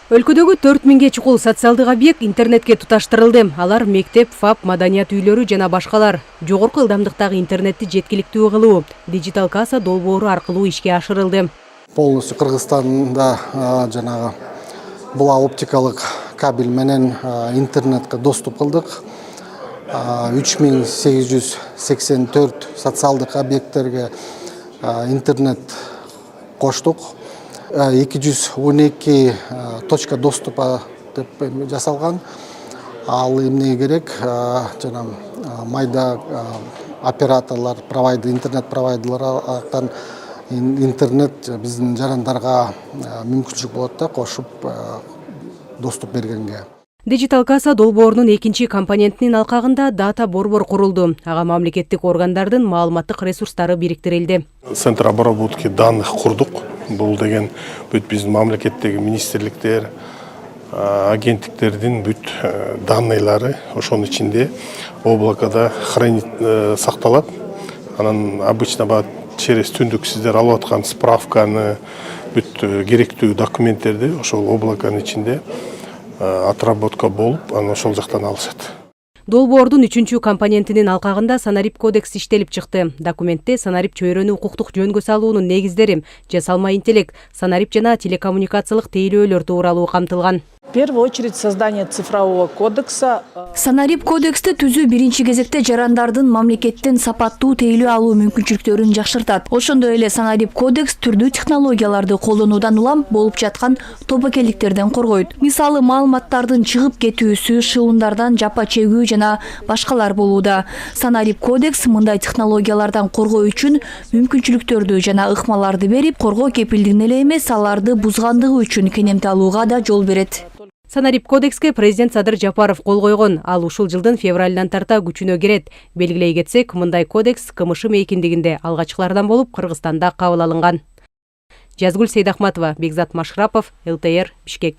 Өлкөдөгү 4000 чукул социалдык объект интернетке туташтырылды. Алар мектеп, ФАП, маданият үйлөрү жана башкалар. Жогорку ылдамдыктагы интернетти жеткиликтүү кылуу Digital Casa долбоору аркылуу ишке ашырылды. Полностью Кыргызстанда жанагы була оптикалык кабель менен интернетке доступ кылдык. 3884 социалдык объекттерге интернет коштук. 212 точка доступа деп жасалган. Ал эмне керек? Жана майда операторлар, интернет провайдерлардан интернет биздин жарандарга мүмкүнчүлүк болот да кошуп доступ бергенге. Digital Casa долбоорунун экинчи компонентинин алкагында дата борбор курулду. Ага мамлекеттик органдардын маалыматтык ресурстары бириктирилди. Центр обработки данных курдук. Бул деген бүт биздин мамлекеттеги министрликтер, агенттиктердин бүт данныйлары ошонун ичинде облакада сакталат. Анан обычно через түндүк сиздер алып аткан справканы, бүт керектүү документтерди ошол облаканын ичинде отработка болуп, анан ошол жактан алышат. Долбоордун 3-чү компонентинин алкагында санарип кодекс иштелип чыкты. Документте санарип чөйрөнү укуктук жөнгө салуунун негиздери, жасалма интеллект, санарип жана телекоммуникациялык тейлөөлөр тууралуу камтылган. В первую очередь создание цифрового кодекса. Санарип кодексти түзүү биринчи кезекте жарандардын мамлекеттен сапаттуу тейлөө алуу мүмкүнчүлүктөрүн жакшыртат. Ошондой эле санарип кодекс түрдүү технологияларды колдонуудан улам болуп жаткан тобокелдиктерден коргойт. Мисалы, маалыматтардын чыгып кетүүсү, шылуундардан жапа чегүү жана башкалар болууда. Санарип кодекс мындай технологиялардан коргоо үчүн мүмкүнчүлүктөрдү жана ыкмаларды берип, коргоо кепилдигин эле эмес, аларды бузгандыгы үчүн кенемти алууга да жол берет. Санарип кодекске президент Садыр Жапаров кол койгон. Ал ушул жылдын февралынан тарта күчүнө кирет. Белгилей кетсек, мындай кодекс КМШ мейкиндигинде алгачкылардан болуп Кыргызстанда кабыл алынган. Жазгүл Сейдахматова, Бекзат Машрапов, ЛТР, Бишкек.